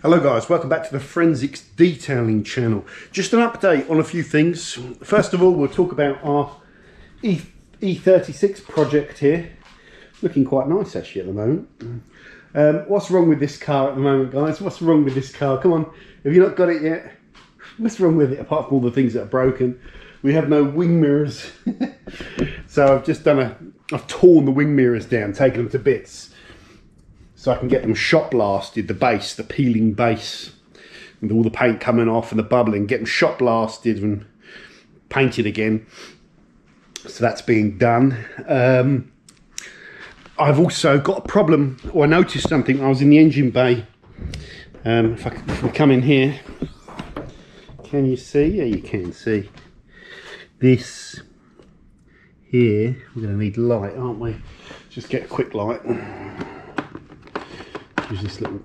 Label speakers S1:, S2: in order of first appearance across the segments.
S1: Hello guys, welcome back to the Forensics Detailing channel. Just an update on a few things. First of all, we'll talk about our E36 project here. Looking quite nice actually at the moment. What's wrong with this car at the moment, guys? What's wrong with this car? Come on, have you not got it yet? What's wrong with it apart from all the things that are broken? We have no wing mirrors. So I've torn the wing mirrors down, taken them to bits, so I can get them shot blasted, the base, the peeling base, with all the paint coming off and the bubbling, get them shot blasted and painted again. So that's being done. I've also got a problem, or I noticed something. I was in the engine bay. If we come in here, can you see? Yeah, you can see. This here, we're going to need light, aren't we? Just get a quick light. Use this little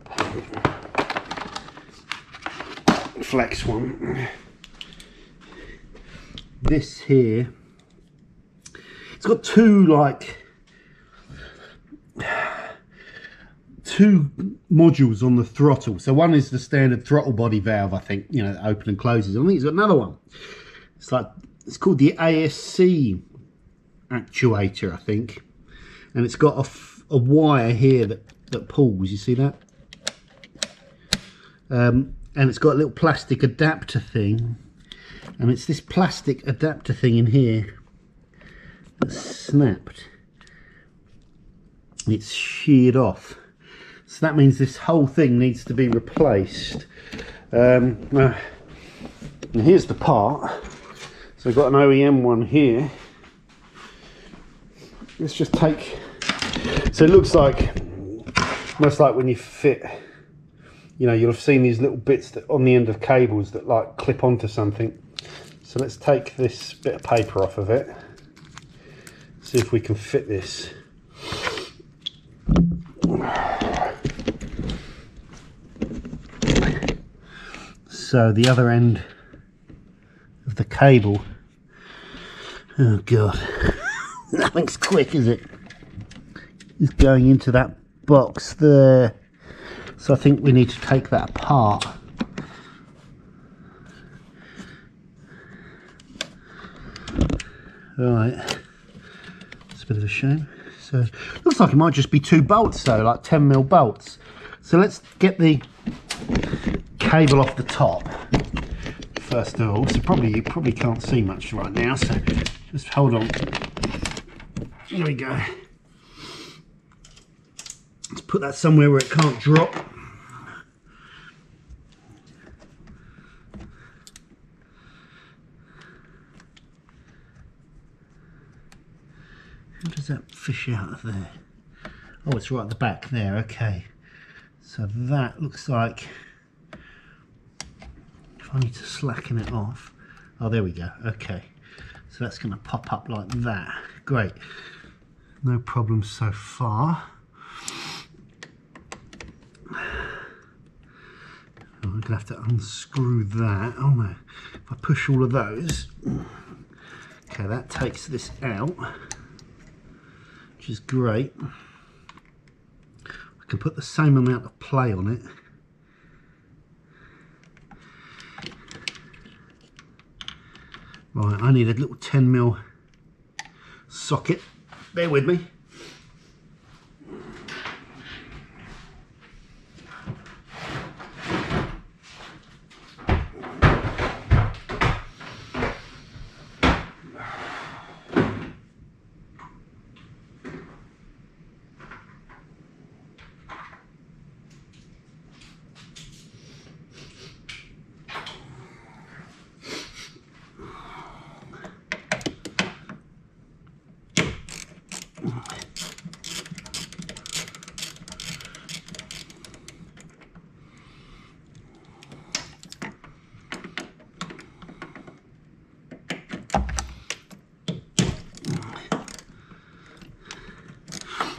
S1: flex one. This here, it's got two modules on the throttle. So one is the standard throttle body valve, I think, you know, that open and closes. I think it's got another one. It's called the ASC actuator, I think, and it's got a wire here that pulls. You see that? And it's got a little plastic adapter thing, and it's this plastic adapter thing in here that's snapped. It's sheared off, so that means this whole thing needs to be replaced. And here's the part. So I've got an OEM one here. Let's just take, so it looks like, almost like when you fit, you know, you'll have seen these little bits that on the end of cables that like clip onto something. So let's take this bit of paper off of it, see if we can fit this. So the other end of the cable, oh god, nothing's quick, is it? It's going into that box there, so I think we need to take that apart. Right, it's a bit of a shame. So looks like it might just be 2 bolts though, like 10mm bolts. So let's get the cable off the top first of all. So you probably can't see much right now, so just hold on. There we go. Let's put that somewhere where it can't drop. How does that fish out of there? Oh, it's right at the back there. Okay. So that looks like, if I need to slacken it off. Oh, there we go. Okay. So that's going to pop up like that. Great. No problem so far. I'm going to have to unscrew that. Oh no. If I push all of those. Okay, that takes this out, which is great. I can put the same amount of play on it. Right, I need a little 10mm socket. Bear with me.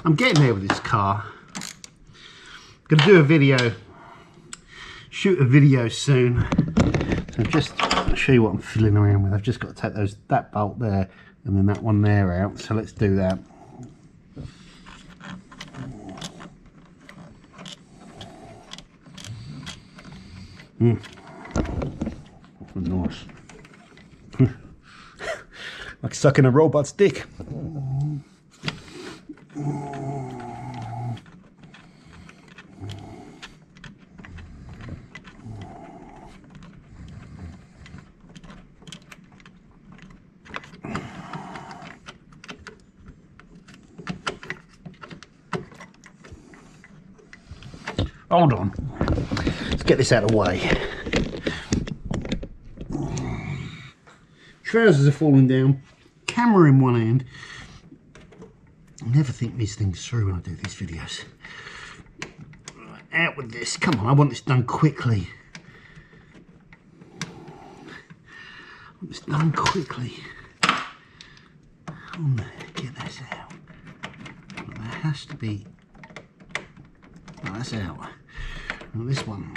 S1: I'm getting there with this car. I'm going to do a video, shoot a video soon. So I'll show you what I'm fiddling around with. I've just got to take that bolt there and then that one there out. So let's do that. Nice. Like sucking a robot's dick. Hold on. Let's get this out of the way. Trousers are falling down. Camera in one hand. I never think these things through when I do these videos. Right, out with this. Come on, I want this done quickly. I want this done quickly. On there, get this out. There has to be. Oh, that's out. Now this one.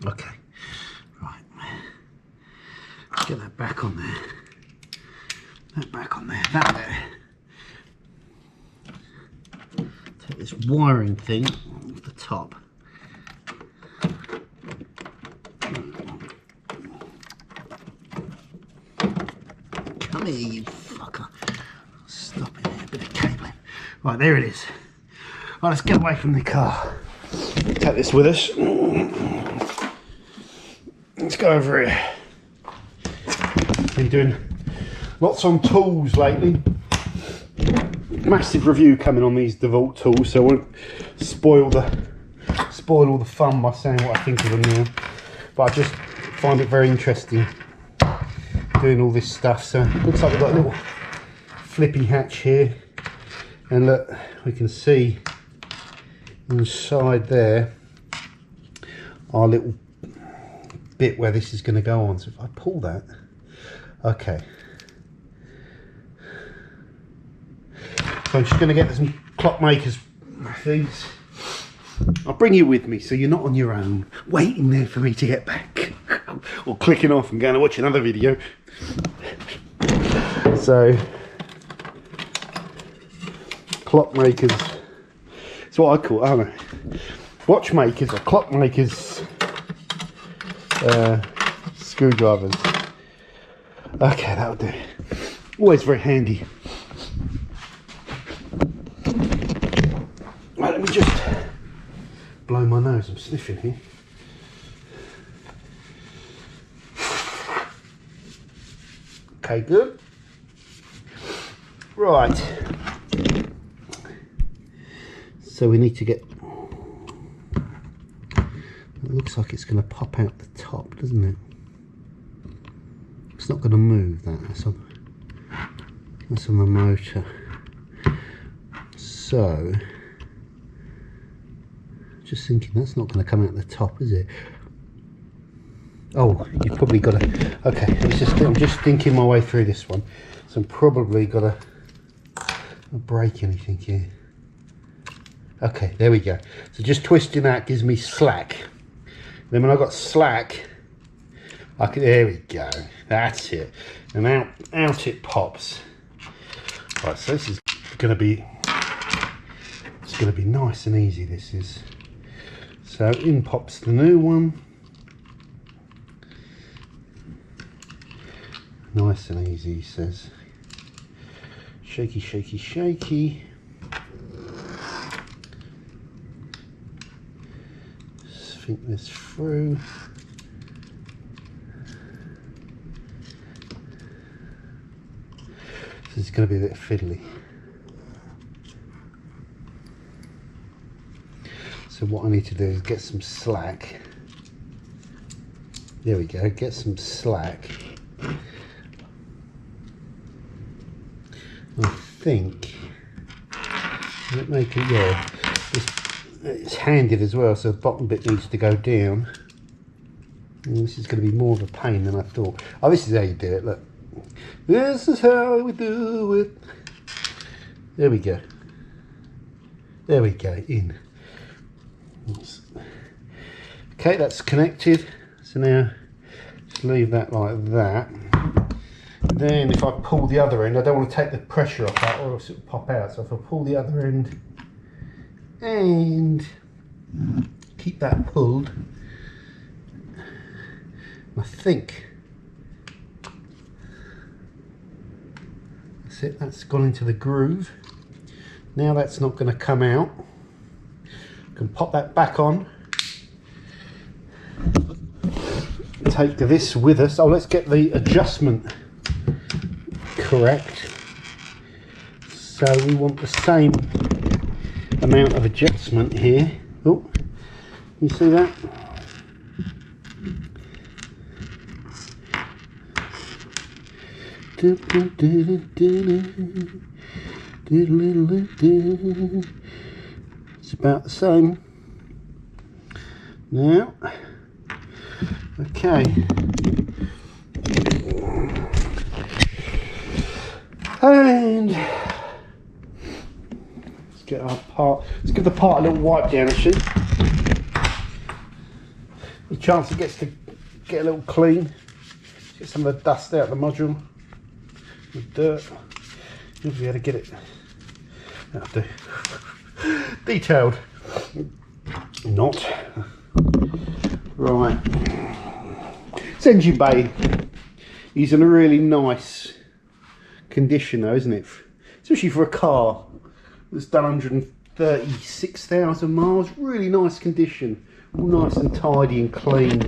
S1: Okay, right. Let's get that back on there. That back on there. That there. Take this wiring thing off the top. Come here, you fucker. Stop it there, a bit of cabling. Right, there it is. Right, let's get away from the car. Take this with us. Let's go over here. Been doing lots on tools lately. Massive review coming on these DeWalt tools, so I won't spoil all the fun by saying what I think of them now. But I just find it very interesting doing all this stuff. So it looks like we've got a little flippy hatch here, and look, we can see inside there our little bit where this is going to go on. So if I pull that, okay, so I'm just going to get some clockmakers things. I'll bring you with me so you're not on your own waiting there for me to get back or clicking off and going to watch another video. So clockmakers, it's what I call, I don't know, watchmakers or clockmakers screwdrivers. Okay, that'll do. Always very handy. Right, let me just blow my nose. I'm sniffing here. Okay, good. Right. So we need to get. It looks like it's going to pop out the top, doesn't it? It's not going to move that. That's on the motor. So, just thinking that's not going to come out the top, is it? Oh, you've probably got to. Okay, I'm just thinking my way through this one. So I'm probably got to not break anything here. Okay, there we go. So just twisting that gives me slack. Then when I got slack, I can. There we go. That's it. And out it pops. Right, so this is going to be. It's going to be nice and easy. This is. So in pops the new one. Nice and easy, he says. Shaky, shaky, shaky. Just think this through. This is going to be a bit fiddly. So what I need to do is get some slack. There we go, get some slack. I think it make it, yeah, it's handed as well, so the bottom bit needs to go down. And this is going to be more of a pain than I thought. Oh, this is how you do it, look. This is how we do it. There we go. There we go, in. Okay, that's connected. So now just leave that like that. Then if I pull the other end, I don't want to take the pressure off that or else it will pop out. So if I pull the other end and keep that pulled, I think that's it, that's gone into the groove. Now that's not going to come out. I can pop that back on. Take this with us. Oh, let's get the adjustment correct. So we want the same amount of adjustment here. Oh, you see that? It's about the same. Now, okay. And let's get our part. Let's give the part a little wipe down actually. The chance it gets to get a little clean. Get some of the dust out of the module. The dirt. You'll be able to get it. That'll do. Detailed. Not. Right. This engine bay is in a really nice condition though, isn't it? Especially for a car that's done 136,000 miles. Really nice condition. All nice and tidy and clean.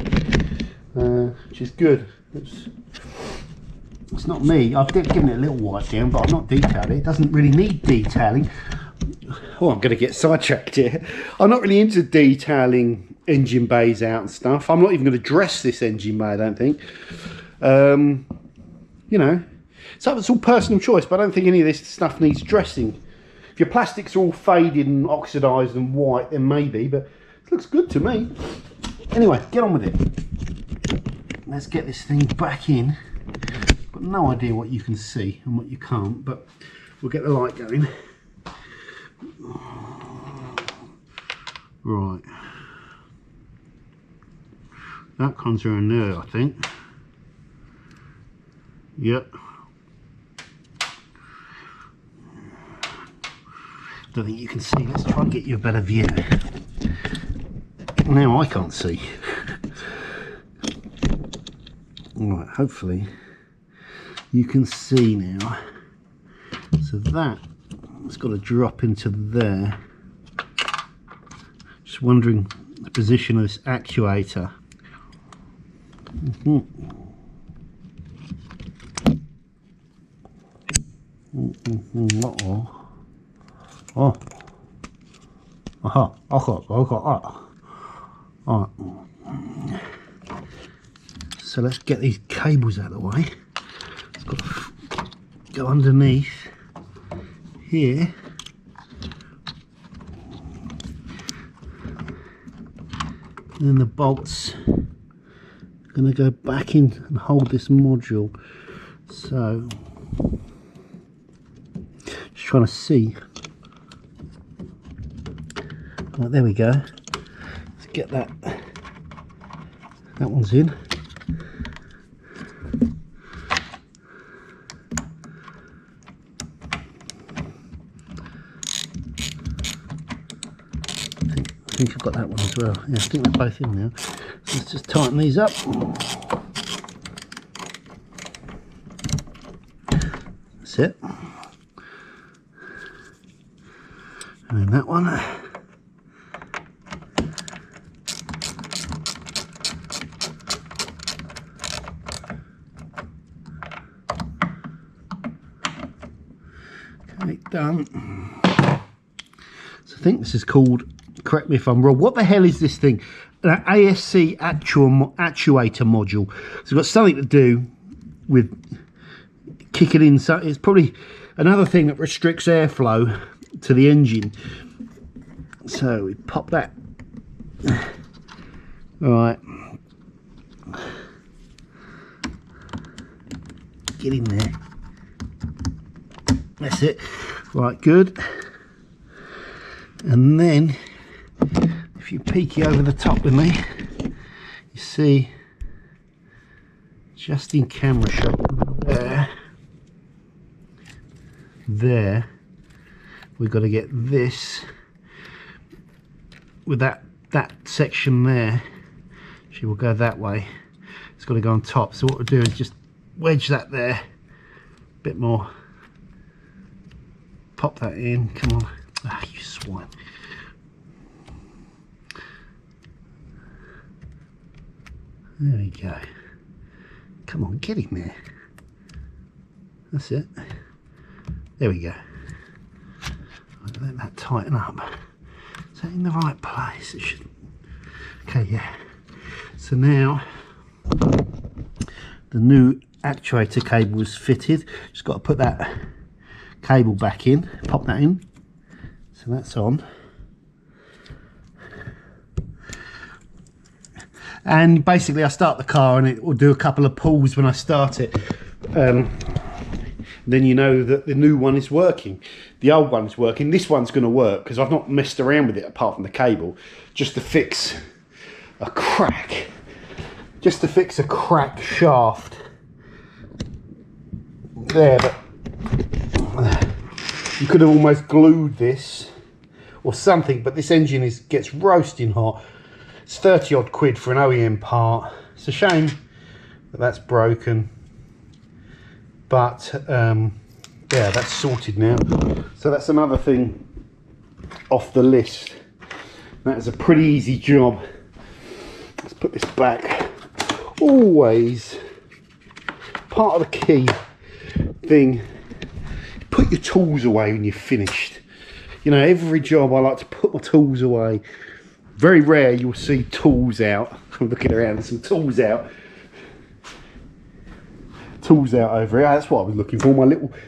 S1: Which is good. It's not me. I've given it a little wipe down, but I'm not detailing it. It doesn't really need detailing. Oh, I'm going to get sidetracked here. I'm not really into detailing engine bays out and stuff. I'm not even going to dress this engine bay, I don't think. You know, so it's all personal choice, but I don't think any of this stuff needs dressing. If your plastics are all faded and oxidised and white, then maybe, but it looks good to me. Anyway, get on with it. Let's get this thing back in. Got no idea what you can see and what you can't, but we'll get the light going. Right, that comes around there, I think. Yep. Don't think you can see. Let's try and get you a better view. Now I can't see. Right, hopefully you can see now. So that it's got to drop into there. Just wondering the position of this actuator. Oh. Aha. Alright. So let's get these cables out of the way. It's got to go underneath here. And then the bolts are going to go back in and hold this module. So, just trying to see. Right, there we go. Let's get that. That one's in. I think I've got that one as well. Yeah, I think they're both in now. So let's just tighten these up. That's it. And then that one. Okay, done. So I think this is called, correct me if I'm wrong, what the hell is this thing? An ASC actuator module. So it's got something to do with kicking in. So it's probably another thing that restricts airflow to the engine. So we pop that. Right. Get in there. That's it. Right, good. And then if you peeky over the top with me, you see, just in camera shot, there. There. We've got to get this with that section there. She will go that way. It's got to go on top. So what we'll do is just wedge that there. A bit more. Pop that in. Come on. Ah, you swine. There we go. Come on, get in there. That's it. There we go. Let that tighten up. Is that in the right place? It should. Okay, yeah. So now the new actuator cable is fitted. Just got to put that cable back in. Pop that in. So that's on. And basically I start the car and it will do a couple of pulls when I start it. Then you know that the new one is working. The old one's working. This one's going to work because I've not messed around with it apart from the cable, just to fix a crack. Just to fix a cracked shaft. There, but you could have almost glued this or something, but this engine gets roasting hot. It's 30 odd quid for an OEM part. It's a shame that that's broken. But yeah, that's sorted now. So that's another thing off the list. That is a pretty easy job. Let's put this back. Always part of the key thing, put your tools away when you're finished. You know, every job I like to put my tools away. Very rare you'll see tools out. I'm looking around, there's some tools out. Tools out over here. That's what I was looking for.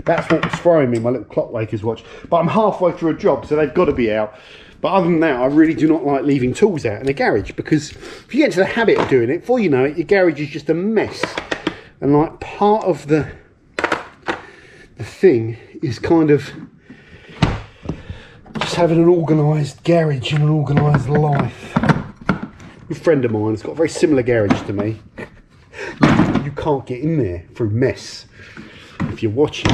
S1: That's what was throwing me, my little clockmaker's watch. But I'm halfway through a job, so they've got to be out. But other than that, I really do not like leaving tools out in a garage, because if you get into the habit of doing it, before you know it, your garage is just a mess. And like part of the thing is kind of just having an organised garage and an organised life. A friend of mine has got a very similar garage to me. You can't get in there through mess. If you're watching,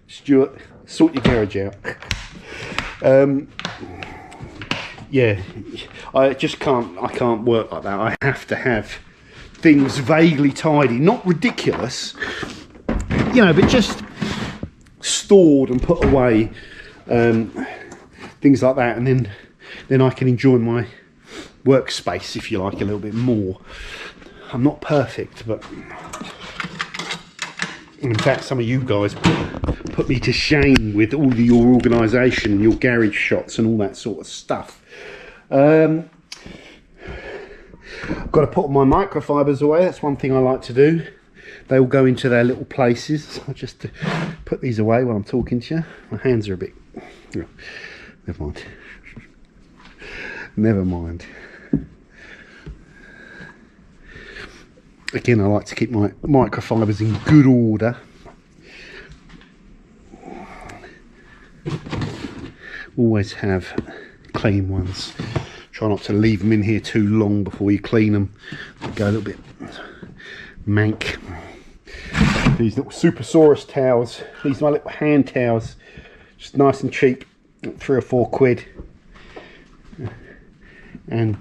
S1: Stuart, sort your garage out. Yeah, I can't work like that. I have to have things vaguely tidy, not ridiculous, you know, but just stored and put away, things like that, and then I can enjoy my workspace, if you like, a little bit more. I'm not perfect, but in fact some of you guys put me to shame with all your organisation and your garage shots and all that sort of stuff. I've got to put my microfibers away. That's one thing I like to do. They all go into their little places. I just put these away while I'm talking to you. My hands are a bit... Oh, never mind. Never mind. Again, I like to keep my microfibers in good order. Always have clean ones. Try not to leave them in here too long before you clean them. They go a little bit mank. These little Supersaurus towels. These are my little hand towels. Just nice and cheap. 3 or 4 quid. And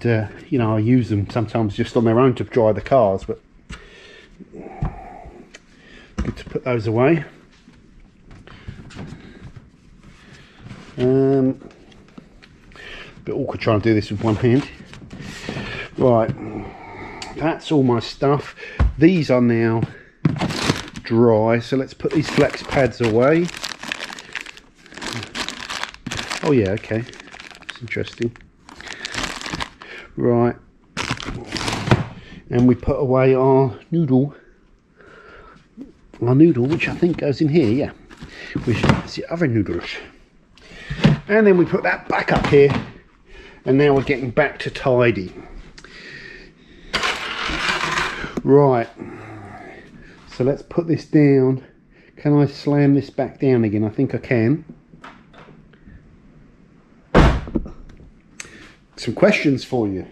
S1: you know, I use them sometimes just on their own to dry the cars, but good to put those away. Bit awkward trying to do this with one hand. Right, that's all my stuff. These are now dry, so let's put these flex pads away. Oh yeah, okay, that's interesting. Right, and we put away our noodle, which I think goes in here, yeah, which is the other noodles. And then we put that back up here, and now we're getting back to tidy. Right, so let's put this down. Can I slam this back down again? I think I can. Some questions for you.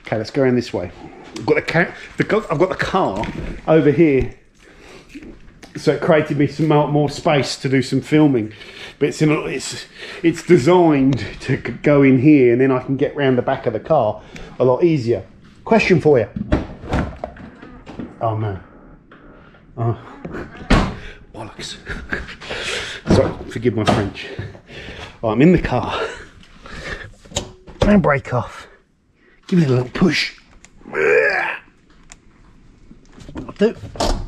S1: Okay, let's go around this way. I've got the car over here, so it created me some more space to do some filming. But it's designed to go in here, and then I can get round the back of the car a lot easier. Question for you. Oh no. Oh. Bollocks. Sorry, forgive my French. Oh, I'm in the car. Handbrake off. Give it a little push.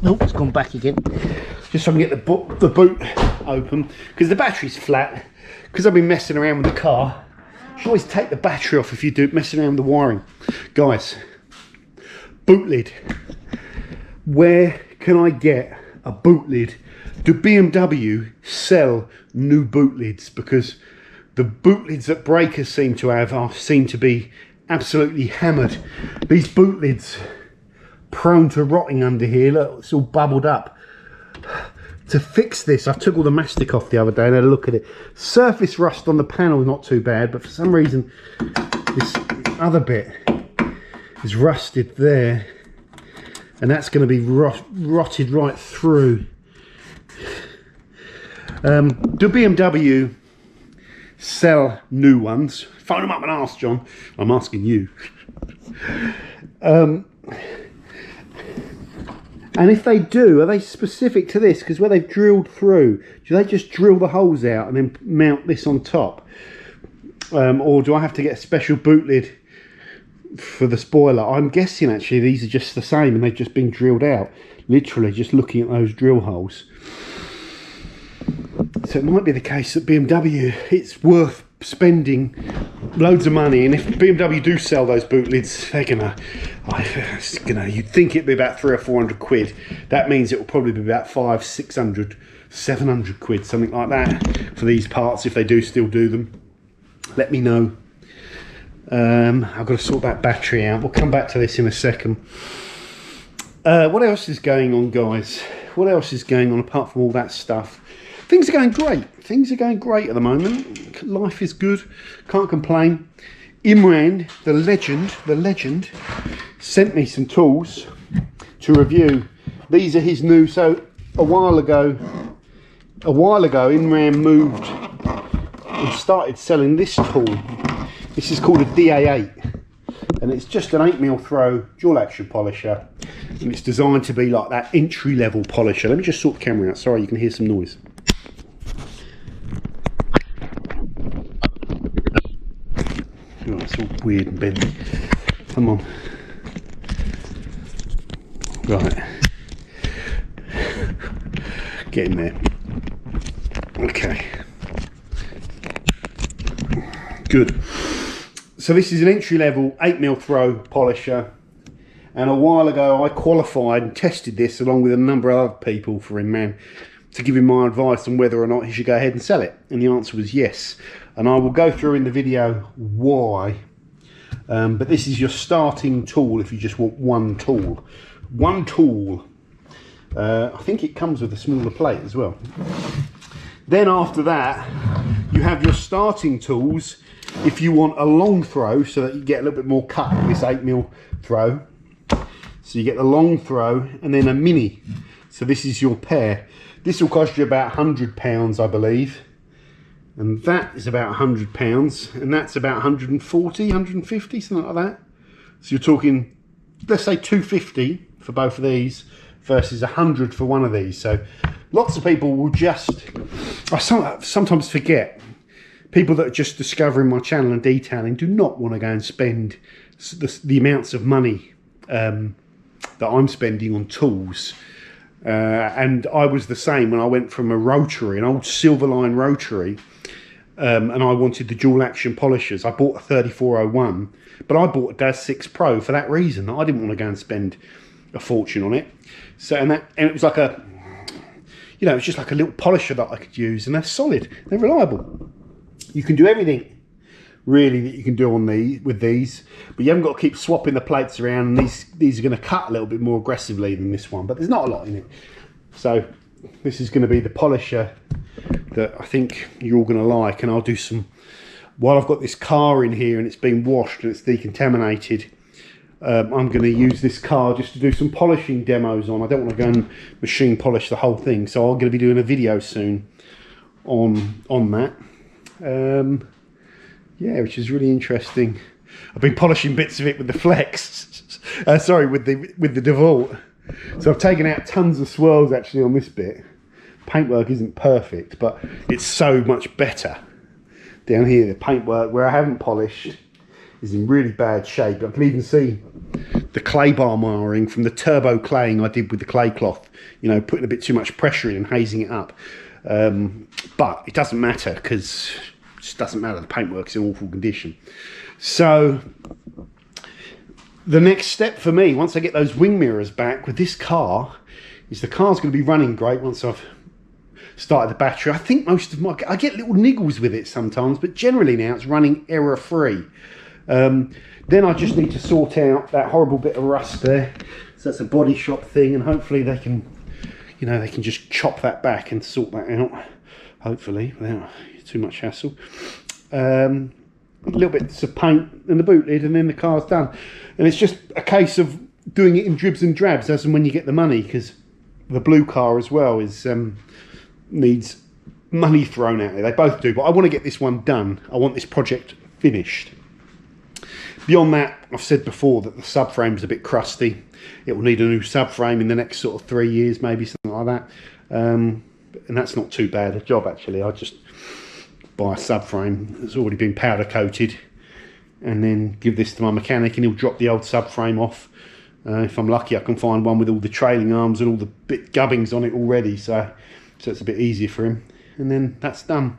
S1: Nope, it's gone back again. Just so I can get the boot open, because the battery's flat. Because I've been messing around with the car. You should always take the battery off if you do messing around with the wiring. Guys, boot lid. Where can I get a boot lid? Do BMW sell new boot lids? Because the boot lids that breakers seem to have seem to be absolutely hammered. These boot lids, prone to rotting under here. Look, it's all bubbled up. To fix this, I took all the mastic off the other day and had a look at it. Surface rust on the panel is not too bad, but for some reason this other bit is rusted there, and that's going to be rotted right through. Do BMW sell new ones? Phone them up and ask, John. I'm asking you. And if they do, are they specific to this? Because where they've drilled through, do they just drill the holes out and then mount this on top? Or do I have to get a special boot lid for the spoiler? I'm guessing actually these are just the same and they've just been drilled out. Literally just looking at those drill holes. So it might be the case that BMW, it's worth spending loads of money, and if BMW do sell those boot lids, they're gonna, you'd think it'd be about 300 or 400 quid. That means it will probably be about 500, 600, 700 quid, something like that, for these parts if they do still do them. Let me know. I've got to sort that battery out. We'll come back to this in a second. What else is going on, guys? What else is going on apart from all that stuff? Things are going great. Things are going great at the moment. Life is good. Can't complain. Imran, the legend, sent me some tools to review. These are his new. So a while ago, Imran moved and started selling this tool. This is called a DA8, and it's just an 8mm throw dual action polisher, and it's designed to be like that entry level polisher. Let me just sort the camera out. Sorry, you can hear some noise. Oh, it's all weird and bendy. Come on. Right. Get in there. Okay. Good. So this is an entry-level 8mm throw polisher, and a while ago I qualified and tested this along with a number of other people for Imran to give him my advice on whether or not he should go ahead and sell it, and the answer was yes. And I will go through in the video why, but this is your starting tool if you just want one tool. I think it comes with a smaller plate as well. Then after that you have your starting tools if you want a long throw, so that you get a little bit more cut with this 8mm throw. So you get the long throw and then a mini. So this is your pair. This will cost you about £100, I believe. And that is about £100, and that's about 140, 150, something like that. So you're talking, let's say 250 for both of these versus 100 for one of these. So lots of people will just, I sometimes forget, people that are just discovering my channel and detailing do not want to go and spend the amounts of money that I'm spending on tools. And I was the same when I went from a rotary, an old Silverline rotary, and I wanted the dual action polishers. I bought a 3401, but I bought a DAS 6 Pro for that reason. I didn't want to go and spend a fortune on it. So and it was like a, you know, it's just like a little polisher that I could use, and they're solid, they're reliable. You can do everything really that you can do on with these, but you haven't got to keep swapping the plates around, and these are going to cut a little bit more aggressively than this one, but there's not a lot in it. So this is going to be the polisher that I think you're all going to like, and I'll do some, while I've got this car in here and it's been washed and it's decontaminated, I'm going to use this car just to do some polishing demos on. I don't want to go and machine polish the whole thing, so I'm going to be doing a video soon on that. Yeah, which is really interesting. I've been polishing bits of it with the Flex, sorry, with the DeVault. So I've taken out tons of swirls actually on this bit. Paintwork isn't perfect, but it's so much better. Down here, the paintwork where I haven't polished is in really bad shape. I can even see the clay bar marring from the turbo claying I did with the clay cloth, you know, putting a bit too much pressure in and hazing it up. But it doesn't matter, because it just doesn't matter. The paintwork's in awful condition. So the next step for me, once I get those wing mirrors back with this car, is the car's going to be running great once I've started the battery. I think most of my, I get little niggles with it sometimes, but generally now it's running error free. Then I just need to sort out that horrible bit of rust there. So that's a body shop thing, and hopefully they can, you know, they can just chop that back and sort that out, hopefully, without too much hassle. A little bit of paint and the boot lid, and then the car's done. And it's just a case of doing it in dribs and drabs as and when you get the money, because the blue car as well is needs money thrown at it. They both do, but I want to get this one done. I want this project finished. Beyond that, I've said before that the subframe's a bit crusty. It will need a new subframe in the next sort of 3 years, maybe, something like that. And that's not too bad a job, actually. I just buy a subframe that's already been powder coated and then give this to my mechanic, and he'll drop the old subframe off. If I'm lucky, I can find one with all the trailing arms and all the bit gubbings on it already, so it's a bit easier for him. And then that's done.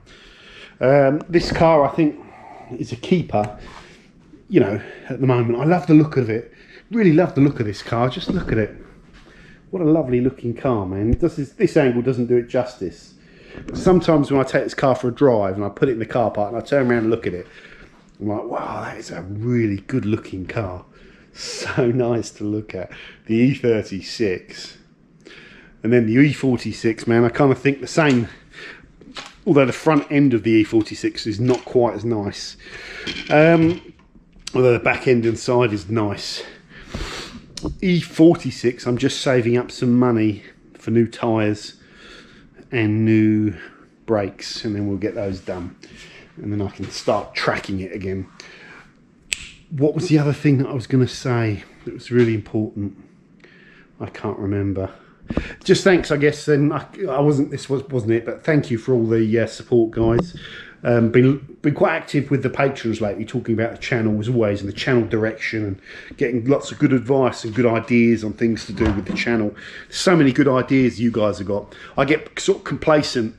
S1: This car, I think, is a keeper. You know, at the moment, I love the look of it. Really love the look of this car. Just look at it. What a lovely looking car, man. This angle doesn't do it justice. Sometimes when I take this car for a drive and I put it in the car park and I turn around and look at it, I'm like, wow, that is a really good looking car. So nice to look at. The E36. And then the E46, man, I kind of think the same. Although the front end of the E46 is not quite as nice. Although the back end and side is nice. E46, I'm just saving up some money for new tyres and new brakes, and then we'll get those done. And then I can start tracking it again. What was the other thing that I was going to say that was really important? I can't remember. Just thanks, I guess. Then this wasn't it, but thank you for all the support, guys. Been quite active with the patrons lately, talking about the channel as always, and the channel direction, and getting lots of good advice and good ideas on things to do with the channel. So many good ideas you guys have got. I get sort of complacent.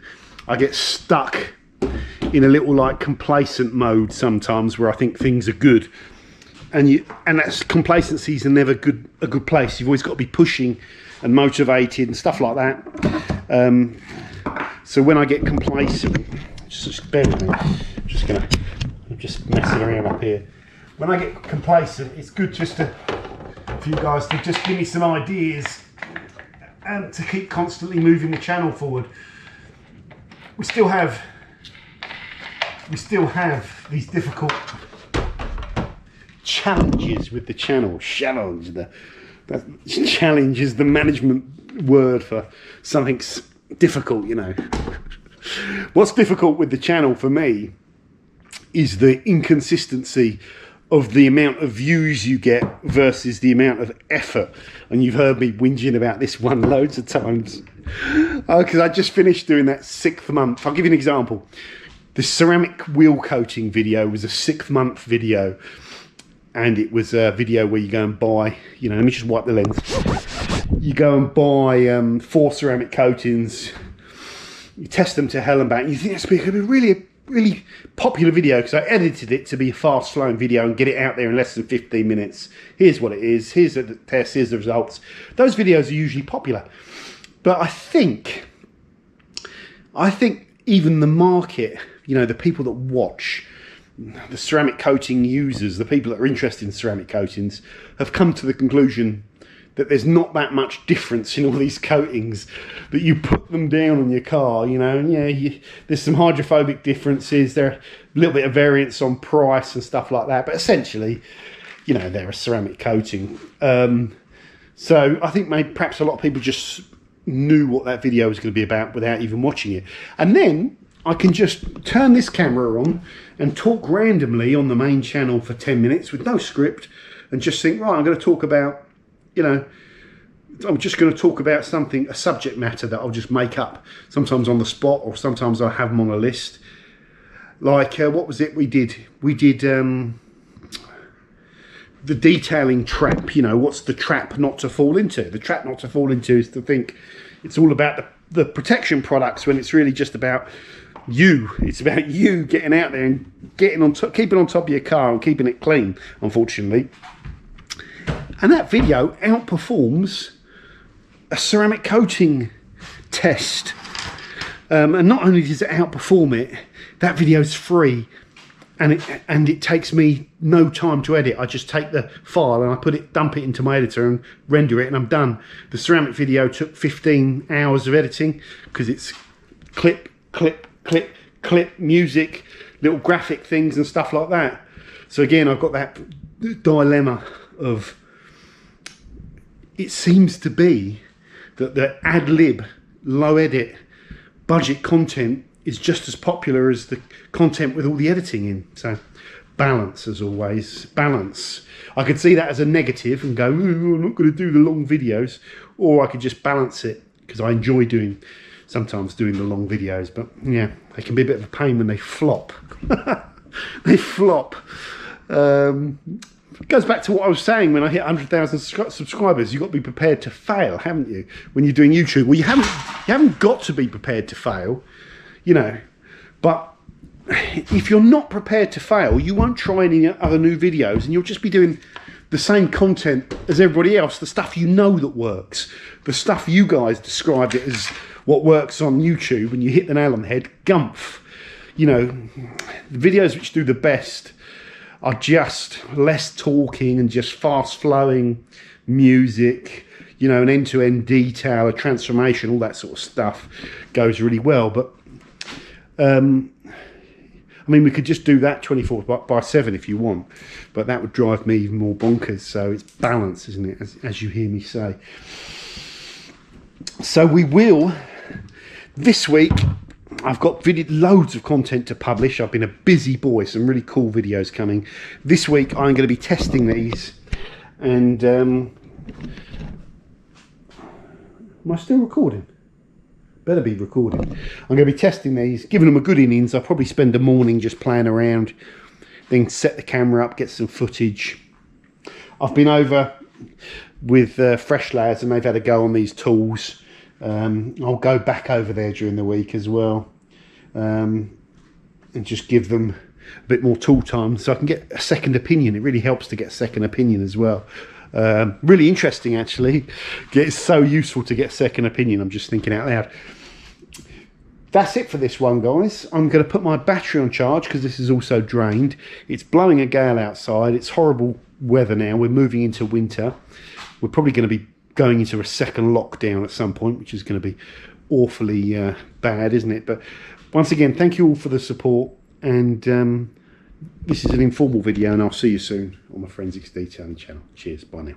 S1: I get stuck in a little like complacent mode sometimes, where I think things are good, and that's complacency's never a good place. You've always got to be pushing and motivated and stuff like that. So when I get complacent, just bear with me. I'm just messing around up here. When I get complacent, it's good just for you guys to just give me some ideas and to keep constantly moving the channel forward. We still have these difficult challenges with the channel. Challenge is the management word for something difficult, you know. What's difficult with the channel for me is the inconsistency of the amount of views you get versus the amount of effort. And you've heard me whinging about this one loads of times. Because I just finished doing that 6th month. I'll give you an example. The ceramic wheel coating video was a 6th month video. And it was a video where you go and buy, you know, let me just wipe the lens. You go and buy 4 ceramic coatings. You test them to hell and back. And you think that's going to be a really popular video, because I edited it to be a fast flowing video and get it out there in less than 15 minutes. Here's what it is. Here's the test. Here's the results. Those videos are usually popular. But I think even the market, you know, the people that watch, the ceramic coating users, the people that are interested in ceramic coatings, have come to the conclusion that there's not that much difference in all these coatings, that you put them down on your car, you know, and yeah, there's some hydrophobic differences, there are a little bit of variance on price and stuff like that, but essentially you know, they're a ceramic coating. So I think maybe perhaps a lot of people just knew what that video was going to be about without even watching it. And then I can just turn this camera on and talk randomly on the main channel for 10 minutes with no script, and just think, right, I'm going to talk about, you know, I'm just going to talk about something, a subject matter that I'll just make up, sometimes on the spot, or sometimes I have them on a list. Like, what was it we did? We did the detailing trap. You know, what's the trap not to fall into? The trap not to fall into is to think it's all about the protection products, when it's really just about you. It's about you getting out there and getting on top, keeping on top of your car and keeping it clean, unfortunately. And that video outperforms a ceramic coating test. And not only does it outperform it, that video's free, and it takes me no time to edit. I just take the file and I dump it into my editor and render it, and I'm done. The ceramic video took 15 hours of editing, because it's clip, clip, clip, clip, music, little graphic things and stuff like that. So again, I've got that dilemma of, it seems to be that the ad lib, low edit, budget content is just as popular as the content with all the editing in. So balance, as always, balance. I could see that as a negative and go, I'm not going to do the long videos, or I could just balance it, because I enjoy sometimes doing the long videos. But yeah, they can be a bit of a pain when they flop. They flop. It goes back to what I was saying when I hit 100,000 subscribers. You've got to be prepared to fail, haven't you, when you're doing YouTube? Well, you haven't got to be prepared to fail, you know. But if you're not prepared to fail, you won't try any other new videos, and you'll just be doing the same content as everybody else, the stuff you know that works, the stuff you guys described it as what works on YouTube, and you hit the nail on the head. Gumph. You know, the videos which do the best are just less talking and just fast flowing music, you know, an end-to-end detail, a transformation, all that sort of stuff goes really well. But I mean, we could just do that 24/7 if you want, but that would drive me even more bonkers. So it's balance, isn't it, as you hear me say. So we will, this week, I've got loads of content to publish. I've been a busy boy, some really cool videos coming. This week I'm going to be testing these, and am I still recording? Better be recording. I'm going to be testing these, giving them a good innings. I'll probably spend a morning just playing around, then set the camera up, get some footage. I've been over with Fresh Lads, and they've had a go on these tools. I'll go back over there during the week as well, and just give them a bit more tool time so I can get a second opinion. It really helps to get a second opinion as well. Really interesting, actually. It's so useful to get a second opinion. I'm just thinking out loud. That's it for this one, guys. I'm going to put my battery on charge, because this is also drained. It's blowing a gale outside. It's horrible weather now. We're moving into winter. We're probably going to be going into a second lockdown at some point, which is going to be awfully bad, isn't it? But once again, thank you all for the support, and this is an informal video, and I'll see you soon on my Forensics Detailing channel. Cheers, bye now.